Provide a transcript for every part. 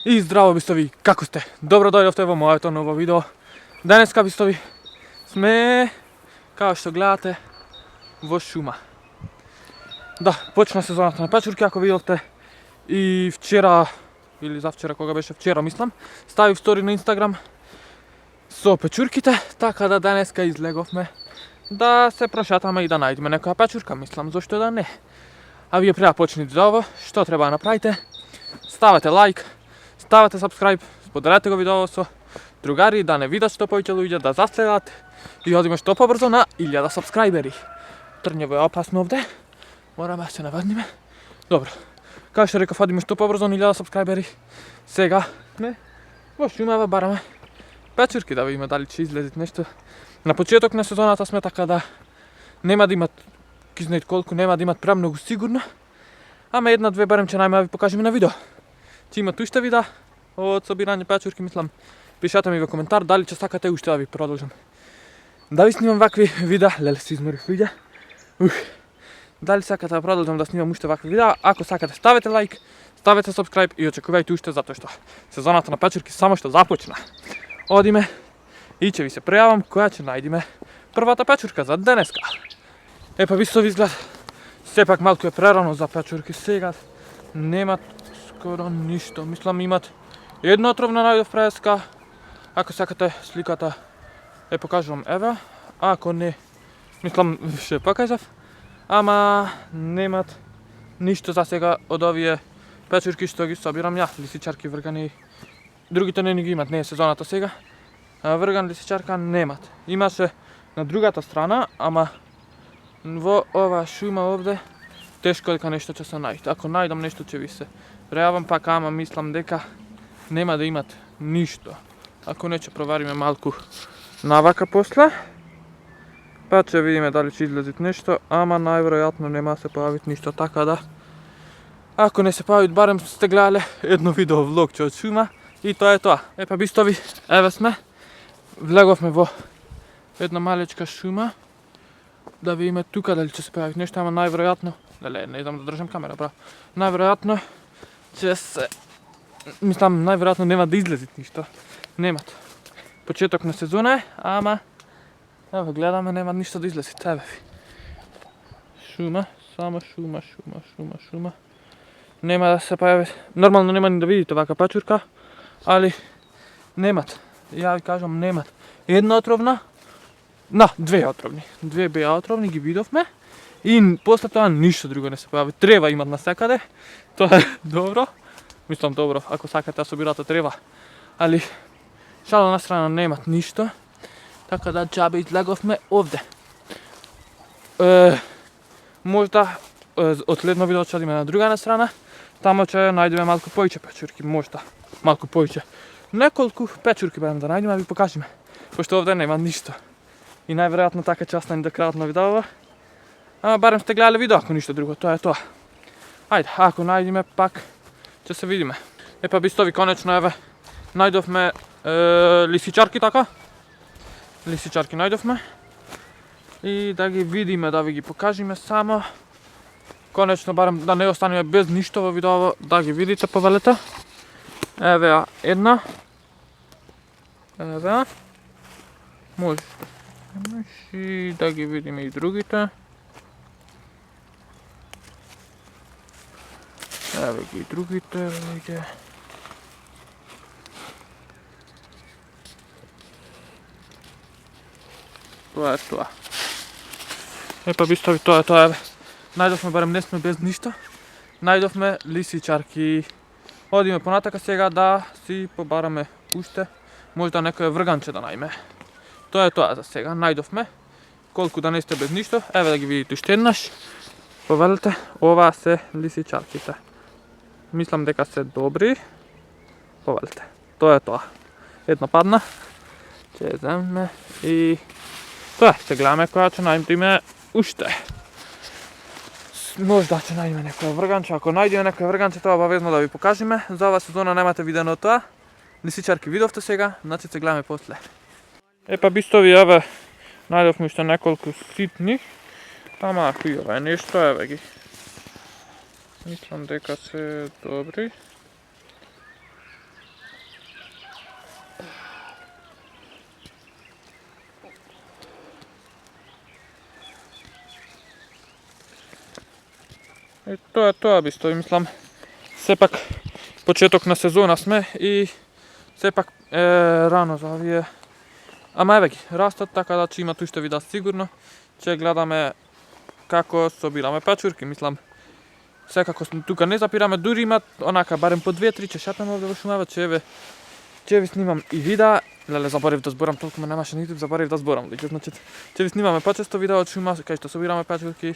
И здраво бистови, како сте? Добро дојдовте во моето ново видео. Денеска бистови сме, како што гледате, во шума. Да, почна сезоната на печурки, ако видовте. И вчера, или завчера, кога беше вчера, мислам, ставив стори на Инстаграм со печурките, така да денеска излеговме да се прошатаме и да најдеме некоја печурка, мислам, зошто да не. А вие пред да почнете за ово, што треба да направите? Ставате лайк, ставате subscribe, споделете го видео со другари, да не видат што повеќе луѓе, да заследат и одиме што побрзо на 1000 сабскрајбери. Трњево е опасно овде, мораме да се навадниме. Добро, како што реков, одиме што побрзо на 1000 сабскрајбери. Сега сме во шумава, бараме печурки да видиме дали ќе излезет нешто. На почеток на сезоната сме, така да нема да имат кизнет колку, нема да имат премногу сигурно. Ама една-две барем ќе најме да ви покажеме на видео. Ќе имат уште видеа од собирање печурки, мислам. Пишете ми во коментар дали ќе сакате уште да ви продолжам да ви снимам вакви видеа. Леле, се изморив видеа. Дали сакате да продолжам да снимам уште вакви видеа? Ако сакате, ставете лайк, ставете subscribe и очекувајте уште, затоа што сезоната на печурки само што започна. Одиме и ќе ви се прејавам која ќе најдеме првата печурка за денеска. Епа бистови, изглед сепак малку е прерано за печурки сега. Немат скоро ништо. Мислам имат една отровна најдов преска. Ако сакате сликата е покажувам, еве. Ако не, мислам ше покажав. Ама немат ништо за сега од овие печурки што ги собирам ја. Лисичарки, вргани, другите не ги имат, не е сезоната сега. Врган, лисичарка немат. Имаше на другата страна, ама во ова шума овде тешко дека нешто ќе се најде. Ако најдам нешто ќе ви се прејавам пак, ама мислам дека нема да имат ништо. Ако не, ќе провариме малку навака после. Па ќе видиме дали ќе излезет нешто, ама најверојатно нема да се појавит ништо, така да ако не се појавит, барем сте гледале едно видео влогче од шума и тоа е тоа. Епа бистови, еве сме. Влеговме во една малечка шума. Да видиме тука дали ќе се појавит нешто, ама најверојатно, леле, не знам да држам камера, браво. Најверојатно ќе се, мислам, најверојатно нема да излезет ништо. Немат. Почеток на сезона е, ама еве гледаме, нема ништо да излезет. Еве ви. Шума, само шума. Нема да се појави. Нормално нема ни да видите вака печурка, али немат. Ја ви кажам, немат. Една отровна, две отровни. Две беа отровни ги видовме и после тоа ништо друго не се појави. Трева имат насекаде. Тоа е добро. Мислам добро, ако сакате да собирате трева. Али шала на страна немат ништо. Така да џабе излеговме овде. Можда од следно видео ќе одиме на друга страна. Тамо ќе најдеме малку повеќе печурки, можда. Малку повеќе. Неколку печурки барем да најдеме, да ви покажеме. Пошто овде нема ништо. И најверојатно така ќе остане до крајот на видеото. Ама барем сте гледале видео, ако ништо друго, тоа е тоа. Ајде, ако најдеме пак ќе се видиме. Епа бистови, конечно еве најдовме лисичарки, така. Лисичарки најдовме. И да ги видиме, да ви ги покажеме само. Конечно барем да не останеме без ништо во видео, да ги видите повелете. Еве една. Еве. Може и да ги видиме и другите. Еве ги и другите, еве. Тоа е тоа. Епа бистови, тоа е тоа, еве. Најдовме, барем не сме без ништо. Најдовме лисичарки. Одиме понатака сега да си побараме уште. Можда некој врганче да најме. Тоа е тоа за сега, најдовме. Колку да не сте без ништо, еве да ги видите уште еднаш. Повелете, ова се лисичарките. Мислам дека се добри. Повелете, тоа е тоа. Една падна. Ќе земме и тоа, се гледаме која ќе најдеме уште. Можда ќе најдеме некој врганче, ако најдеме некој врганче, тоа обавезно да ви покажеме. За ова сезона немате видено тоа. Лисичарки видовте сега, значи се гледаме после. Епа бистови, еве, најдовме уште неколку ситни. Ама ако и ова е нешто, еве ги. Мислам дека се добри. И тоа би стои, мислам, сепак почеток на сезона сме и сепак рано за овие. Ама еве ги, растат, така да ќе имат уште видеа сигурно. Ќе гледаме како собираме печурки, мислам. Секако тука не запираме, дури имат онака барем по 2-3 ќе шетнеме овде во шумава, ќе ви снимам и видеа. Леле, заборев да зборам, толку ме немаше на YouTube, заборев да зборам. Значи, ќе ви снимаме почесто видеа од шума, кај што собираме печурки.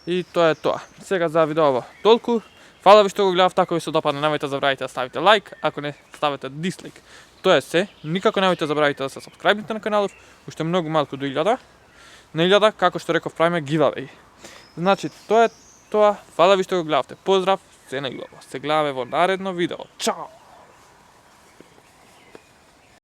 И тоа е тоа. Сега за видеово толку. Фала ви што го гледавте, ако ви се допадна, немојте забравите да ставите лайк, ако не ставите дислайк. Тоа е се. Никако немојте забравите да се сабскрајбнете на каналов. Уште многу малку до 1000. На 1000, како што реков, правиме giveaway. Значи, тоа е тоа. Фала ви што го гледавте. Поздрав, се на љубов. Се гледаме во наредно видео. Чао!